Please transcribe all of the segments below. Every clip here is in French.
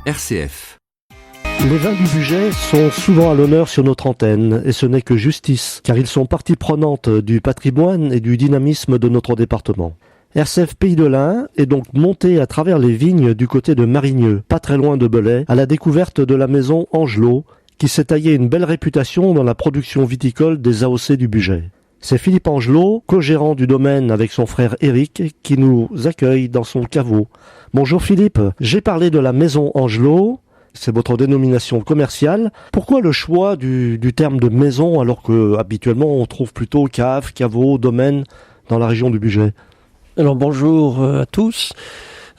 RCF. Les vins du Bugey sont souvent à l'honneur sur notre antenne, et ce n'est que justice, car ils sont partie prenante du patrimoine et du dynamisme de notre département. RCF Pays de l'Ain est donc monté à travers les vignes du côté de Marigneux, pas très loin de Belay, à la découverte de la maison Angelot, qui s'est taillé une belle réputation dans la production viticole des AOC du Bugey. C'est Philippe Angelot, co-gérant du domaine avec son frère Éric, qui nous accueille dans son caveau. Bonjour Philippe, j'ai parlé de la maison Angelot. C'est votre dénomination commerciale. Pourquoi le choix du terme de maison alors que habituellement on trouve plutôt cave, caveau, domaine dans la région du Bugey? Alors bonjour à tous.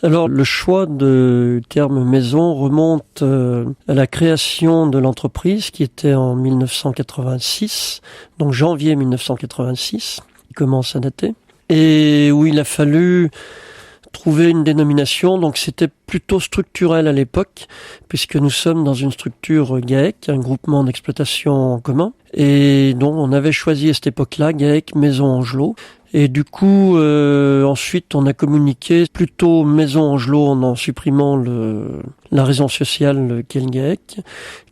Alors le choix du terme maison remonte à la création de l'entreprise qui était en 1986, donc janvier 1986, qui commence à dater, et où il a fallu trouver une dénomination. Donc c'était plutôt structurel à l'époque, puisque nous sommes dans une structure GAEC, un groupement d'exploitation en commun, et donc on avait choisi à cette époque-là GAEC Maison Angelot. Et du coup, ensuite, on a communiqué plutôt Maison Angelot en supprimant la raison sociale qu'est le GAEC,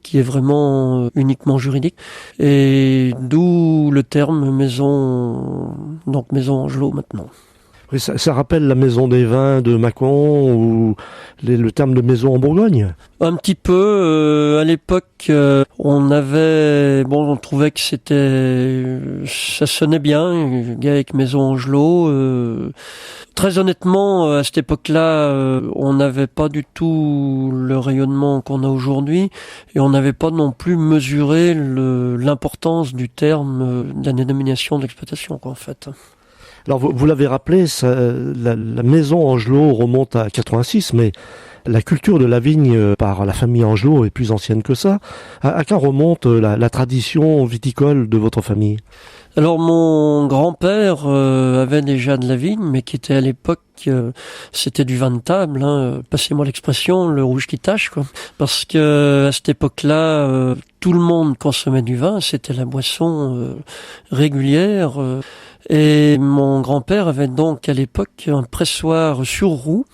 qui est vraiment uniquement juridique. Et d'où le terme maison, donc Maison Angelot maintenant. Oui, ça rappelle la maison des vins de Mâcon ou le terme de maison en Bourgogne? Un petit peu. À l'époque, on trouvait que ça sonnait bien, GAEC Maison Angelot. Très honnêtement, à cette époque-là, on n'avait pas du tout le rayonnement qu'on a aujourd'hui, et on n'avait pas non plus mesuré l'importance du terme, de la dénomination d'exploitation, en fait. Alors vous l'avez rappelé, la maison Angelot remonte à 86, mais la culture de la vigne par la famille Angelot est plus ancienne que ça. À quand remonte la tradition viticole de votre famille? Alors mon grand-père avait déjà de la vigne, mais qui était à l'époque, c'était du vin de table, passez-moi l'expression, le rouge qui tâche, quoi. Parce que à cette époque-là, tout le monde consommait du vin, c'était la boisson régulière. Et mon grand-père avait donc à l'époque un pressoir sur roue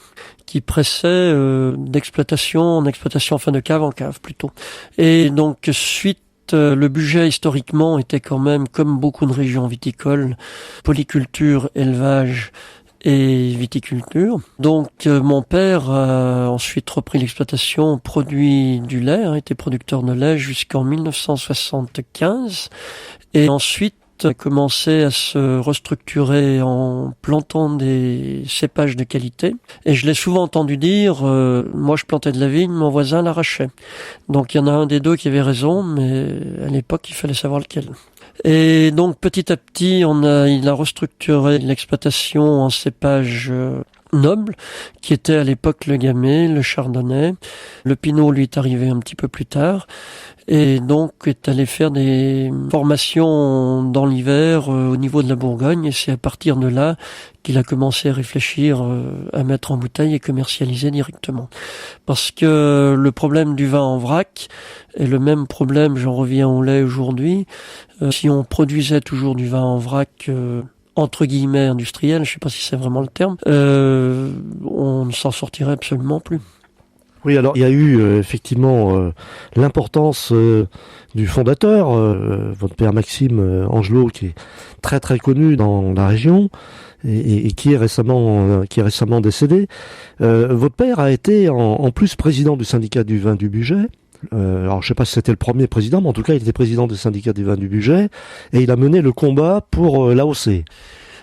qui pressait d'exploitation en exploitation, enfin de cave en cave plutôt. Et donc suite, le Bugey historiquement était quand même, comme beaucoup de régions viticoles, polyculture, élevage et viticulture. Donc mon père a ensuite repris l'exploitation, produit du lait, était producteur de lait jusqu'en 1975, et ensuite a commencé à se restructurer en plantant des cépages de qualité. Et je l'ai souvent entendu dire, moi je plantais de la vigne, mon voisin l'arrachait. Donc il y en a un des deux qui avait raison, mais à l'époque il fallait savoir lequel. Et donc petit à petit, il a restructuré l'exploitation en cépages nobles, qui étaient à l'époque le gamay, le chardonnay. Le pinot lui est arrivé un petit peu plus tard, et donc est allé faire des formations dans l'hiver au niveau de la Bourgogne, et c'est à partir de là qu'il a commencé à réfléchir à mettre en bouteille et commercialiser directement. Parce que le problème du vin en vrac est le même problème, j'en reviens au lait aujourd'hui. Si on produisait toujours du vin en vrac entre guillemets industriel, je ne sais pas si c'est vraiment le terme, on ne s'en sortirait absolument plus. Oui, alors il y a eu effectivement l'importance du fondateur, votre père Maxime Angelot, qui est très très connu dans la région et qui est récemment décédé. Votre père a été en plus président du syndicat du vin du Bugey. Alors je sais pas si c'était le premier président, mais en tout cas il était président du syndicat du vin du Bugey, et il a mené le combat pour l'AOC.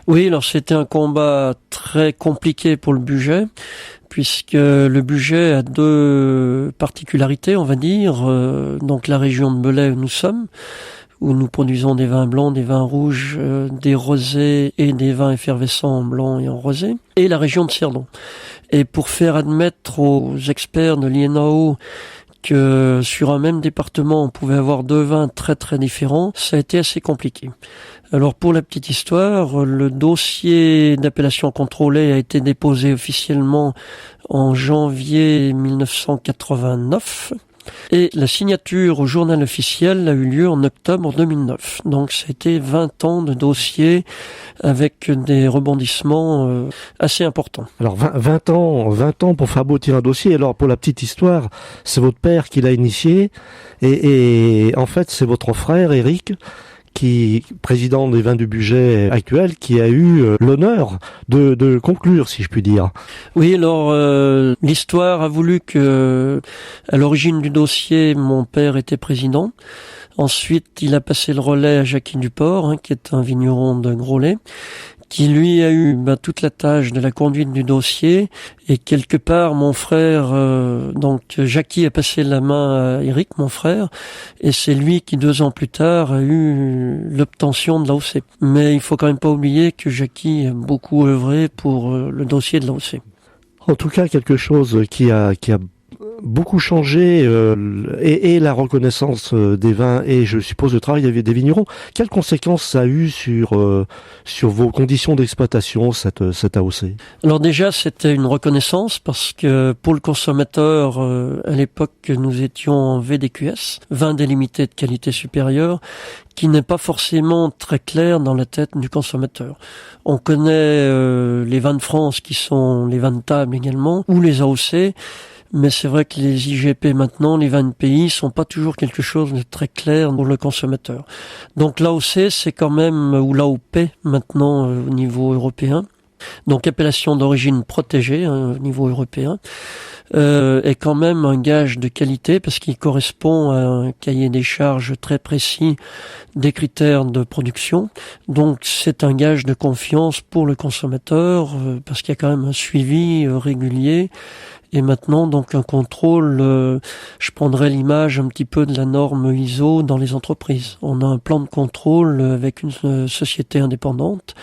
Oui, alors c'était un combat très compliqué pour le Bugey, puisque le Bugey a deux particularités, on va dire. Donc la région de Belay où nous sommes, où nous produisons des vins blancs, des vins rouges, des rosés et des vins effervescents en blanc et en rosé, et la région de Cerdon. Et pour faire admettre aux experts de l'INAO que sur un même département on pouvait avoir deux vins très très différents, ça a été assez compliqué. Alors pour la petite histoire, le dossier d'appellation contrôlée a été déposé officiellement en janvier 1989, Et la signature au journal officiel a eu lieu en octobre 2009. Donc ça a été 20 ans de dossier avec des rebondissements assez importants. Alors 20 ans pour faire aboutir un dossier. Alors pour la petite histoire, c'est votre père qui l'a initié et en fait c'est votre frère Éric, qui président des Vins du Bugey actuel, qui a eu l'honneur de conclure, si je puis dire. Oui, alors l'histoire a voulu que, à l'origine du dossier, mon père était président. Ensuite, il a passé le relais à Jackie Duport, qui est un vigneron de Groslay, qui lui a eu toute la tâche de la conduite du dossier, et quelque part mon frère, donc Jackie a passé la main à Éric, mon frère, et c'est lui qui 2 ans plus tard a eu l'obtention de l'AOC. Mais il faut quand même pas oublier que Jackie a beaucoup œuvré pour le dossier de l'AOC. En tout cas, quelque chose qui a beaucoup changé et la reconnaissance des vins et je suppose le travail des vignerons. Quelles conséquences ça a eu sur vos conditions d'exploitation cette AOC? Alors déjà c'était une reconnaissance parce que pour le consommateur à l'époque nous étions en VDQS, vin délimité de qualité supérieure, qui n'est pas forcément très clair dans la tête du consommateur. On connaît les vins de France qui sont les vins de table également ou les AOC. Mais c'est vrai que les IGP maintenant, les vins de pays, sont pas toujours quelque chose de très clair pour le consommateur. Donc l'AOC, c'est quand même, ou l'AOP maintenant au niveau européen, donc appellation d'origine protégée au niveau européen, est quand même un gage de qualité parce qu'il correspond à un cahier des charges très précis des critères de production. Donc c'est un gage de confiance pour le consommateur parce qu'il y a quand même un suivi régulier. Et maintenant, donc, un contrôle, je prendrais l'image un petit peu de la norme ISO dans les entreprises. On a un plan de contrôle avec une société indépendante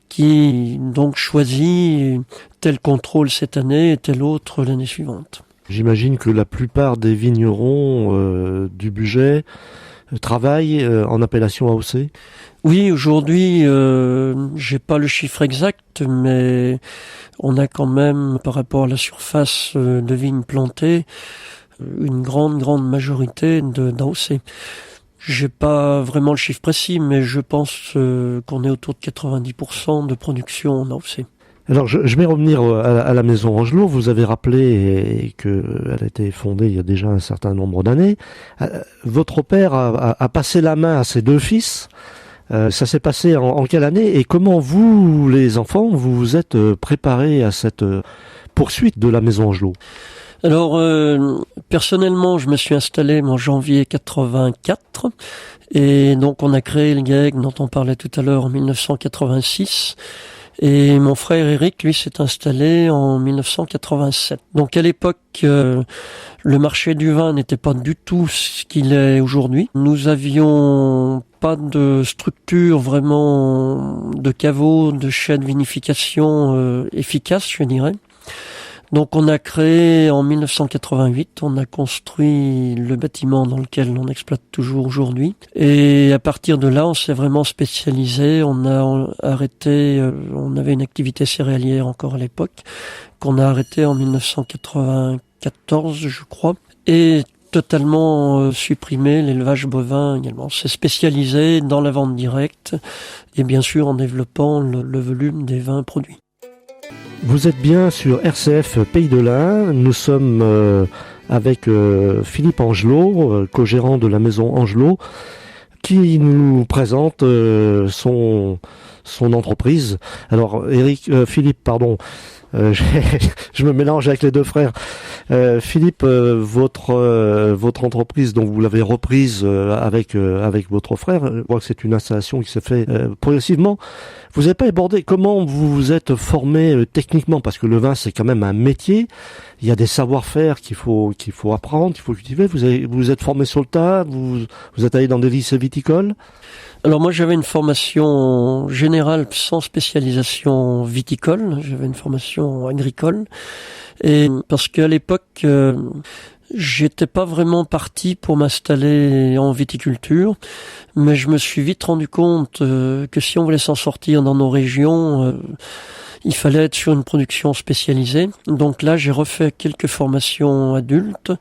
qui, donc, choisit tel contrôle cette année et tel autre l'année suivante. J'imagine que la plupart des vignerons du Bugey travaillent en appellation AOC. Oui, aujourd'hui, j'ai pas le chiffre exact, mais on a quand même, par rapport à la surface de vignes plantées, une grande majorité d'AOC. J'ai pas vraiment le chiffre précis, mais je pense qu'on est autour de 90% de production en AOC. Alors, je vais revenir à la maison Angelot. Vous avez rappelé qu'elle a été fondée il y a déjà un certain nombre d'années. Votre père a passé la main à ses 2 fils. Ça s'est passé en quelle année et comment vous, les enfants, vous vous êtes préparés à cette poursuite de la maison Angelot? Alors, personnellement, je me suis installé en janvier 84 et donc on a créé le GAEC dont on parlait tout à l'heure en 1986. Et mon frère Éric, lui, s'est installé en 1987. Donc à l'époque, le marché du vin n'était pas du tout ce qu'il est aujourd'hui. Nous avions pas de structure vraiment de caveau, de chais de vinification efficace, je dirais. Donc on a créé en 1988, on a construit le bâtiment dans lequel on exploite toujours aujourd'hui. Et à partir de là, on s'est vraiment spécialisé. On a arrêté, on avait une activité céréalière encore à l'époque, qu'on a arrêté en 1994, je crois. Et totalement supprimé l'élevage bovin également. On s'est spécialisé dans la vente directe et bien sûr en développant le volume des vins produits. Vous êtes bien sur RCF Pays de l'Ain. Nous sommes avec Philippe Angelot, co-gérant de la maison Angelot, qui nous présente son entreprise. Alors Philippe, pardon, je me mélange avec les 2 frères. Philippe, votre entreprise, donc vous l'avez reprise avec votre frère. Je crois que c'est une installation qui s'est fait progressivement. Vous n'avez pas abordé comment vous vous êtes formé techniquement, parce que le vin c'est quand même un métier. Il y a des savoir-faire qu'il faut apprendre, qu'il faut cultiver. Vous êtes formé sur le tas. Vous êtes allé dans des lycées viticoles. Alors moi j'avais une formation générale sans spécialisation viticole, j'avais une formation agricole et parce qu'à l'époque j'étais pas vraiment parti pour m'installer en viticulture, mais je me suis vite rendu compte que si on voulait s'en sortir dans nos régions, il fallait être sur une production spécialisée. Donc là j'ai refait quelques formations adultes,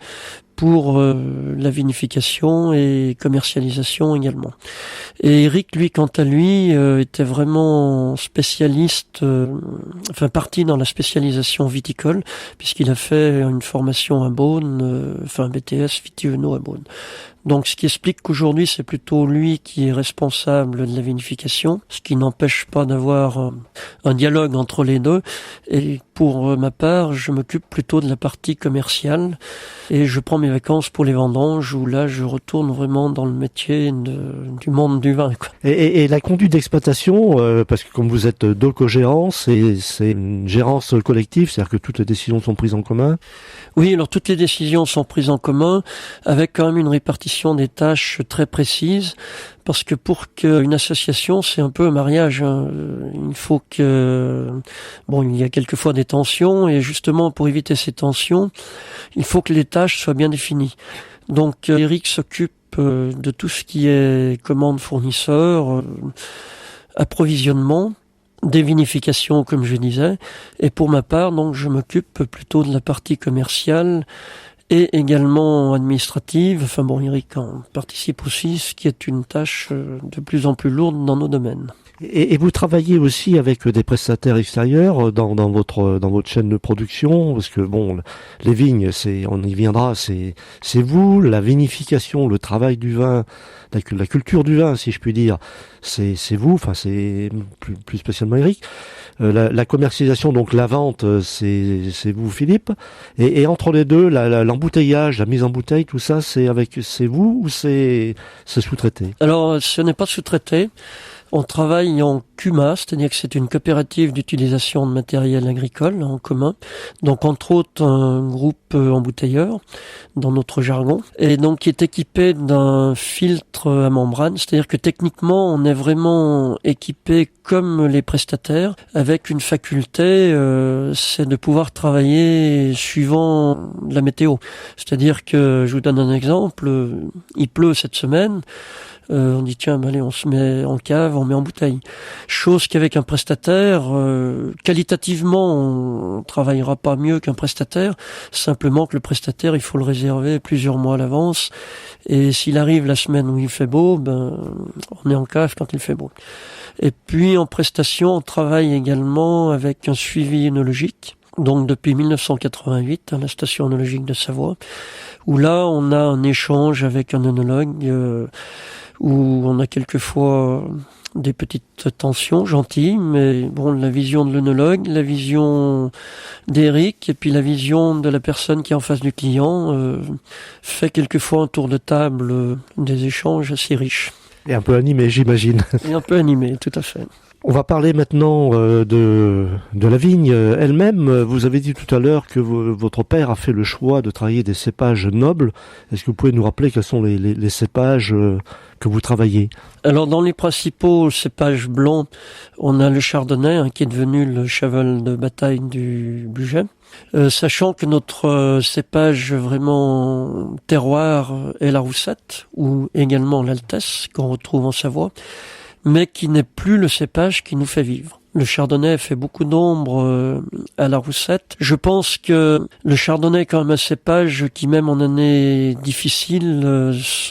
pour la vinification et commercialisation également. Et Eric, lui, quant à lui, était vraiment spécialiste, parti dans la spécialisation viticole, puisqu'il a fait une formation à Beaune, un BTS Vitivino à Beaune. Donc, ce qui explique qu'aujourd'hui, c'est plutôt lui qui est responsable de la vinification, ce qui n'empêche pas d'avoir un dialogue entre les deux. Et pour ma part, je m'occupe plutôt de la partie commerciale et je prends mes vacances pour les vendanges où là, je retourne vraiment dans le métier du monde du vin, quoi. Et la conduite d'exploitation, parce que comme vous êtes deux co-gérants, c'est une gérance collective, c'est-à-dire que toutes les décisions sont prises en commun? Oui, alors toutes les décisions sont prises en commun avec quand même une répartition des tâches très précise, parce que pour qu'une association, c'est un peu un mariage, hein. Il faut que, il y a quelquefois des tensions, et justement pour éviter ces tensions, il faut que les tâches soient bien définies. Donc Eric s'occupe de tout ce qui est commande fournisseur, approvisionnement, des vinifications, comme je disais, et pour ma part, donc, je m'occupe plutôt de la partie commerciale et également administrative. Eric en participe aussi, ce qui est une tâche de plus en plus lourde dans nos domaines. Et vous travaillez aussi avec des prestataires extérieurs dans votre chaîne de production, parce que les vignes, on y viendra, c'est vous, la vinification, le travail du vin, la culture du vin, si je puis dire, c'est vous, c'est plus spécialement Eric. La commercialisation, donc la vente, c'est vous, Philippe. Et entre les deux, l'embouteillage, la mise en bouteille, tout ça, c'est vous ou c'est sous-traité? Alors, ce n'est pas sous-traité. On travaille en CUMA, c'est-à-dire que c'est une coopérative d'utilisation de matériel agricole en commun. Donc, entre autres, un groupe embouteilleur, dans notre jargon, et donc qui est équipé d'un filtre à membrane, c'est-à-dire que techniquement, on est vraiment équipé comme les prestataires, avec une faculté, c'est de pouvoir travailler suivant la météo. C'est-à-dire que, je vous donne un exemple, il pleut cette semaine, on dit tiens, allez, on se met en cave, on met en bouteille. Chose qu'avec un prestataire, qualitativement, on travaillera pas mieux qu'un prestataire. Simplement que le prestataire, il faut le réserver plusieurs mois à l'avance. Et s'il arrive la semaine où il fait beau, on est en cave quand il fait beau. Et puis en prestation, on travaille également avec un suivi œnologique. Donc depuis 1988, à la station œnologique de Savoie, où là, on a un échange avec un œnologue. Où on a quelquefois des petites tensions gentilles, mais la vision de l'œnologue, la vision d'Eric et puis la vision de la personne qui est en face du client fait quelquefois un tour de table des échanges assez riches. Et un peu animé, j'imagine. Et un peu animé, tout à fait. On va parler maintenant de la vigne elle-même. Vous avez dit tout à l'heure que votre père a fait le choix de travailler des cépages nobles. Est-ce que vous pouvez nous rappeler quels sont les cépages que vous travaillez? Alors dans les principaux cépages blancs, on a le chardonnay qui est devenu le cheval de bataille du budget. Sachant que notre cépage vraiment terroir est la roussette ou également l'altesse qu'on retrouve en Savoie, mais qui n'est plus le cépage qui nous fait vivre. Le chardonnay fait beaucoup d'ombre à la roussette. Je pense que le chardonnay est quand même un cépage qui, même en année difficile,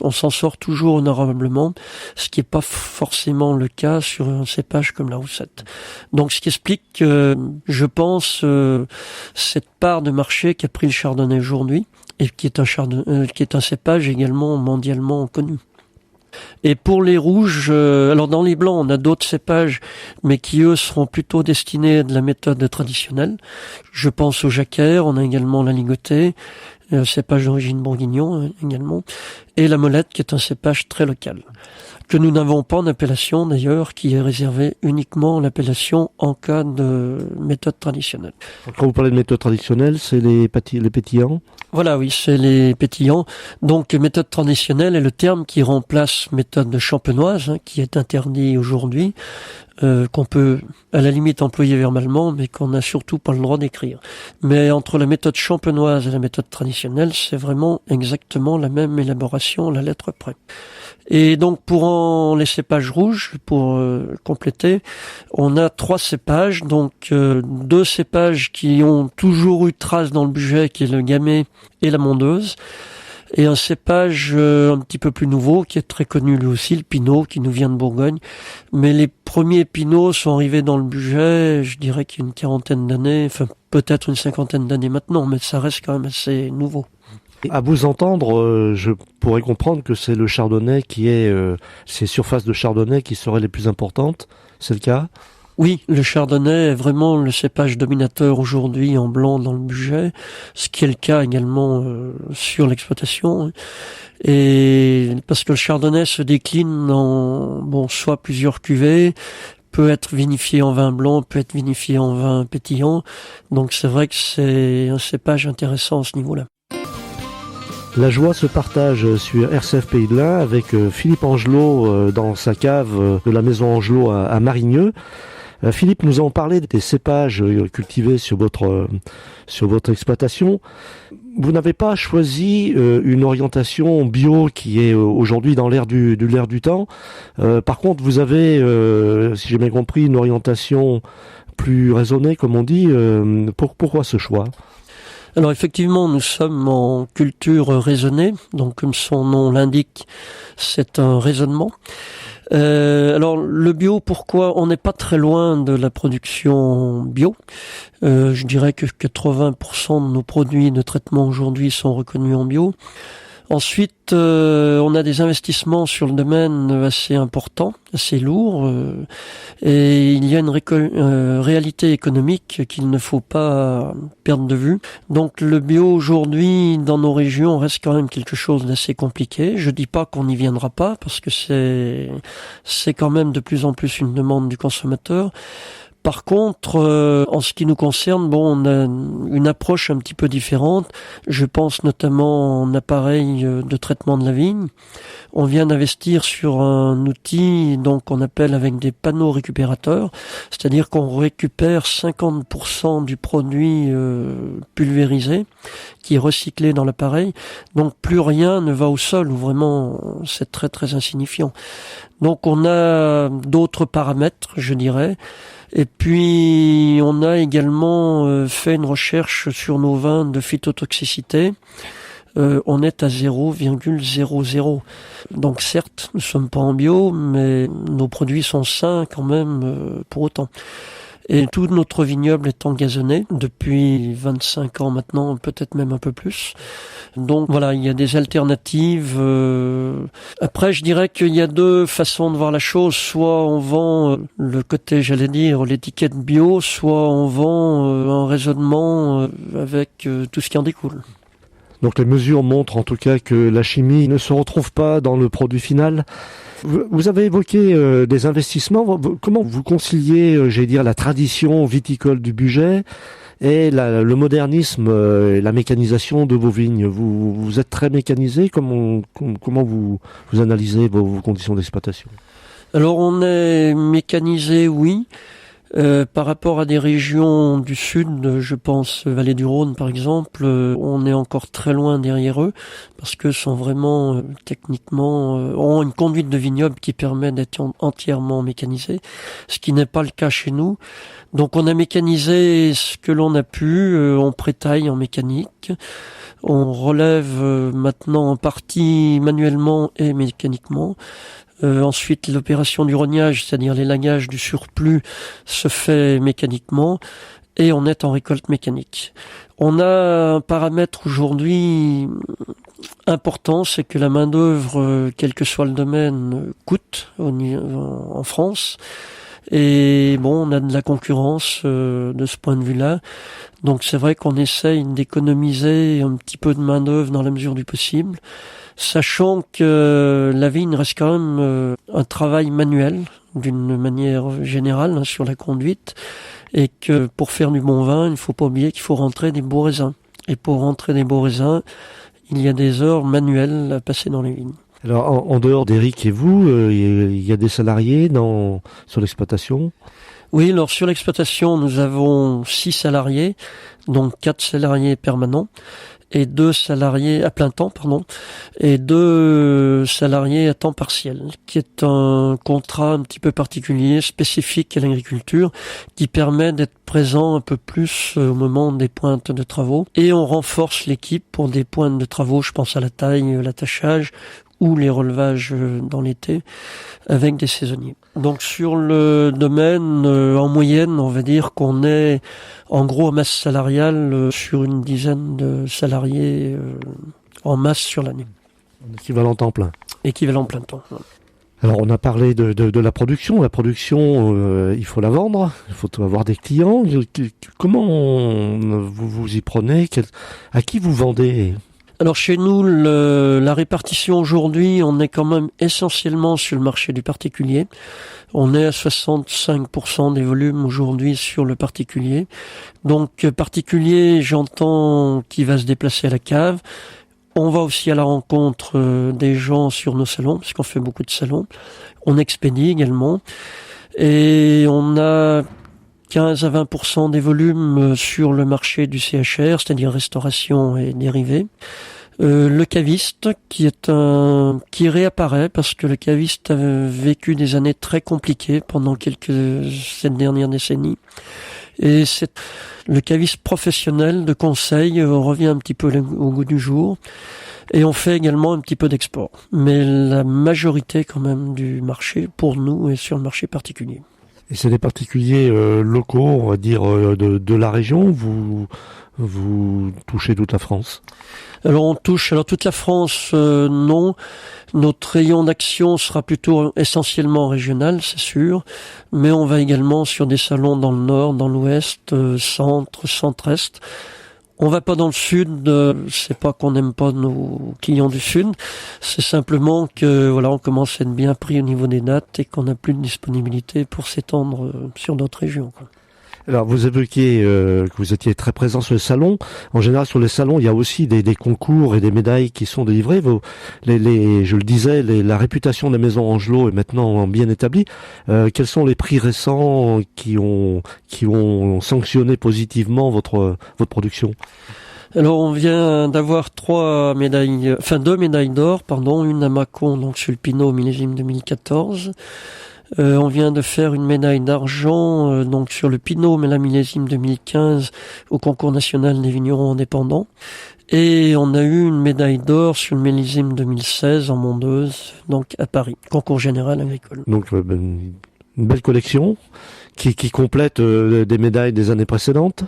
on s'en sort toujours honorablement, ce qui n'est pas forcément le cas sur un cépage comme la roussette. Donc ce qui explique, je pense, cette part de marché qu'a pris le chardonnay aujourd'hui, et qui est un cépage également mondialement connu. Et pour les rouges, alors dans les blancs, on a d'autres cépages, mais qui eux seront plutôt destinés à de la méthode traditionnelle. Je pense au jacquère, on a également la ligotée, cépage d'origine bourguignon également, et la molette qui est un cépage très local, que nous n'avons pas en appellation d'ailleurs, qui est réservé uniquement à l'appellation en cas de méthode traditionnelle. Quand vous parlez de méthode traditionnelle, c'est les pétillants? Voilà, oui, c'est les pétillants. Donc, méthode traditionnelle est le terme qui remplace méthode champenoise, qui est interdit aujourd'hui, qu'on peut à la limite employer verbalement, mais qu'on n'a surtout pas le droit d'écrire. Mais entre la méthode champenoise et la méthode traditionnelle, c'est vraiment exactement la même élaboration, la lettre près. Et donc pour les cépages rouges, pour compléter, on a 3 cépages, donc 2 cépages qui ont toujours eu trace dans le budget, qui est le gamay et la mondeuse. et un cépage un petit peu plus nouveau qui est très connu lui aussi, le Pinot, qui nous vient de Bourgogne. Mais les premiers Pinots sont arrivés dans le Bugey, je dirais qu'il y a une quarantaine d'années, enfin peut-être une cinquantaine d'années maintenant, mais ça reste quand même assez nouveau. À vous entendre, je pourrais comprendre que c'est le chardonnay qui est, ces surfaces de chardonnay qui seraient les plus importantes. C'est le cas? Oui, le chardonnay est vraiment le cépage dominateur aujourd'hui en blanc dans le Bugey, ce qui est le cas également sur l'exploitation. Et parce que le chardonnay se décline en soit plusieurs cuvées, peut être vinifié en vin blanc, peut être vinifié en vin pétillant. Donc c'est vrai que c'est un cépage intéressant à ce niveau-là. La joie se partage sur RCF Pays de l'Ain avec Philippe Angelot dans sa cave de la maison Angelot à Marigneux. Philippe, nous avons parlé des cépages cultivés sur votre exploitation. Vous n'avez pas choisi une orientation bio qui est aujourd'hui dans l'air du temps. Par contre, vous avez, si j'ai bien compris, une orientation plus raisonnée, comme on dit. Pourquoi ce choix ? Alors effectivement, nous sommes en culture raisonnée, donc comme son nom l'indique, c'est un raisonnement. Alors le bio, pourquoi? On n'est pas très loin de la production bio. Je dirais que 80% de nos produits de traitement aujourd'hui sont reconnus en bio. Ensuite, on a des investissements sur le domaine assez importants, assez lourds, et il y a une réalité économique qu'il ne faut pas perdre de vue. Donc le bio aujourd'hui, dans nos régions, reste quand même quelque chose d'assez compliqué. Je dis pas qu'on n'y viendra pas, parce que c'est quand même de plus en plus une demande du consommateur. Par contre, en ce qui nous concerne, on a une approche un petit peu différente. Je pense notamment en appareil de traitement de la vigne. On vient d'investir sur un outil qu'on appelle avec des panneaux récupérateurs, c'est-à-dire qu'on récupère 50% du produit pulvérisé qui est recyclé dans l'appareil. Donc plus rien ne va au sol, ou vraiment c'est très très insignifiant. Donc on a d'autres paramètres, je dirais. Et puis, on a également fait une recherche sur nos vins de phytotoxicité. On est à 0,00. Donc certes, nous ne sommes pas en bio, mais nos produits sont sains quand même pour autant. Et tout notre vignoble est engazonné depuis 25 ans maintenant, peut-être même un peu plus. Donc voilà, il y a des alternatives. Après, je dirais qu'il y a deux façons de voir la chose. Soit on vend le côté, l'étiquette bio, soit on vend un raisonnement avec tout ce qui en découle. Donc les mesures montrent en tout cas que la chimie ne se retrouve pas dans le produit final. Vous avez évoqué des investissements. Comment vous conciliez, la tradition viticole du Bugey et le modernisme et la mécanisation de vos vignes? Vous êtes très mécanisé. Comment vous analysez vos conditions d'exploitation? Alors on est mécanisé, oui. Par rapport à des régions du sud, je pense Vallée du Rhône par exemple, on est encore très loin derrière eux, parce que sont vraiment techniquement ont une conduite de vignoble qui permet d'être entièrement mécanisé, ce qui n'est pas le cas chez nous. Donc on a mécanisé ce que l'on a pu, on prétaille en mécanique, on relève maintenant en partie manuellement et mécaniquement. Ensuite, l'opération du rognage, c'est-à-dire l'élagage du surplus, se fait mécaniquement et on est en récolte mécanique. On a un paramètre aujourd'hui important, c'est que la main-d'œuvre, quel que soit le domaine, coûte en France. Et on a de la concurrence de ce point de vue-là. Donc c'est vrai qu'on essaye d'économiser un petit peu de main-d'œuvre dans la mesure du possible, sachant que la vigne reste quand même un travail manuel d'une manière générale sur la conduite, et que pour faire du bon vin, il ne faut pas oublier qu'il faut rentrer des beaux raisins. Et pour rentrer des beaux raisins, il y a des heures manuelles à passer dans les vignes. Alors, en dehors d'Éric et vous, il y a des salariés sur l'exploitation? Oui, alors sur l'exploitation, nous avons 6 salariés, donc 4 salariés permanents. et 2 salariés à plein temps, et 2 salariés à temps partiel, qui est un contrat un petit peu particulier, spécifique à l'agriculture, qui permet d'être présent un peu plus au moment des pointes de travaux. Et on renforce l'équipe pour des pointes de travaux, je pense à la taille, l'attachage, ou les relevages dans l'été avec des saisonniers. Donc sur le domaine, en moyenne, on va dire qu'on est en gros en masse salariale sur une dizaine de salariés en masse sur l'année. Équivalent temps plein. Équivalent plein temps. Alors on a parlé de la production. La production, il faut la vendre, il faut avoir des clients. Comment vous y prenez? À qui vous vendez? Alors chez nous, la répartition aujourd'hui, on est quand même essentiellement sur le marché du particulier. On est à 65% des volumes aujourd'hui sur le particulier. Donc particulier, j'entends qui va se déplacer à la cave. On va aussi à la rencontre des gens sur nos salons, parce qu'on fait beaucoup de salons. On expédie également. Et on a 15 à 20% des volumes sur le marché du CHR, c'est-à-dire restauration et dérivés. Le caviste qui réapparaît parce que le caviste a vécu des années très compliquées pendant cette dernière décennie. Et le caviste professionnel de conseil revient un petit peu au goût du jour. Et on fait également un petit peu d'export. Mais la majorité quand même du marché, pour nous, est sur le marché particulier. Et c'est des particuliers locaux, on va dire, de la région. Vous touchez toute la France? Alors on touche toute la France, non. Notre rayon d'action sera plutôt essentiellement régional, c'est sûr. Mais on va également sur des salons dans le nord, dans l'ouest, centre, centre-est. On va pas dans le sud, c'est pas qu'on n'aime pas nos clients du sud, c'est simplement que on commence à être bien pris au niveau des dates et qu'on n'a plus de disponibilité pour s'étendre sur d'autres régions, quoi. Alors vous évoquiez que vous étiez très présent sur les salons. En général, sur les salons, il y a aussi des concours et des médailles qui sont délivrées. Je le disais, la réputation des maisons Angelot est maintenant bien établie. Quels sont les prix récents qui ont sanctionné positivement votre production? Alors on vient d'avoir 2 médailles d'or, une à Mâcon, donc sur le Pinot millésime 2014. On vient de faire une médaille d'argent donc sur le Pinot, mais la millésime 2015 au concours national des vignerons indépendants. Et on a eu une médaille d'or sur le millésime 2016 en Mondeuse, donc à Paris, concours général agricole. Donc une belle collection qui complète des médailles des années précédentes.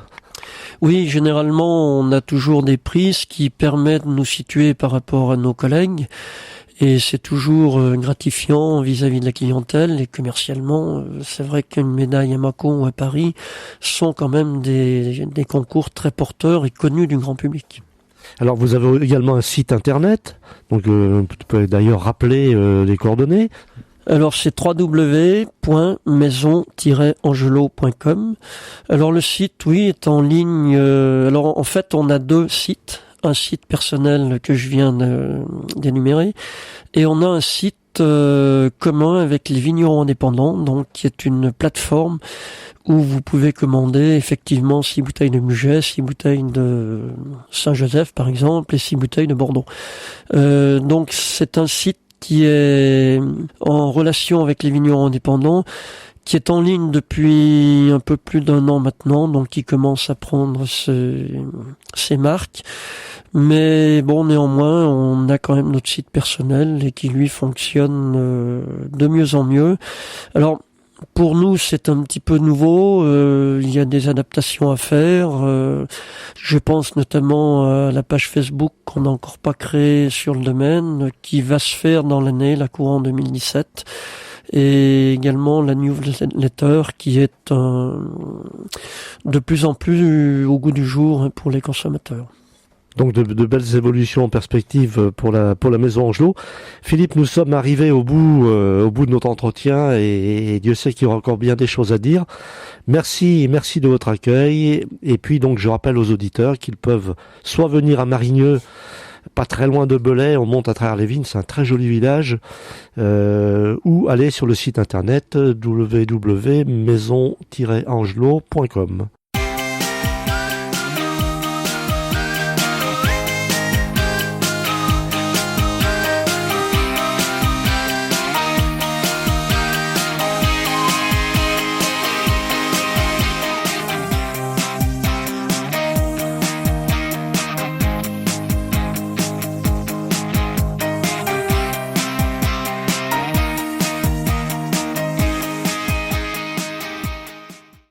Oui, généralement on a toujours des prix, ce qui permet de nous situer par rapport à nos collègues. Et c'est toujours gratifiant vis-à-vis de la clientèle. Et commercialement, c'est vrai qu'une médaille à Mâcon ou à Paris sont quand même des concours très porteurs et connus du grand public. Alors vous avez également un site internet, donc tu peux d'ailleurs rappeler les coordonnées. Alors c'est www.maison-angelot.com. Alors le site, oui, est en ligne. Alors en fait, on a 2 sites. Un site personnel que je viens d'énumérer, et on a un site commun avec les vignerons indépendants, donc qui est une plateforme où vous pouvez commander effectivement 6 bouteilles de Muget, 6 bouteilles de Saint-Joseph par exemple, et 6 bouteilles de Bordeaux. Donc c'est un site qui est en relation avec les vignerons indépendants, qui est en ligne depuis un peu plus d'1 an maintenant, donc qui commence à prendre ses marques. Mais bon, néanmoins, on a quand même notre site personnel et qui lui fonctionne de mieux en mieux. Alors, pour nous, c'est un petit peu nouveau. Il y a des adaptations à faire. Je pense notamment à la page Facebook qu'on n'a encore pas créée sur le domaine, qui va se faire dans l'année, la courant 2017. Et également la newsletter qui est de plus en plus au goût du jour pour les consommateurs. Donc de belles évolutions en perspective pour la maison Angelot. Philippe, nous sommes arrivés au bout de notre entretien et Dieu sait qu'il y aura encore bien des choses à dire. Merci de votre accueil. Et puis donc je rappelle aux auditeurs qu'ils peuvent soit venir à Marigneux, pas très loin de Belay, on monte à travers les vignes, c'est un très joli village, ou aller sur le site internet www.maison-angelot.com.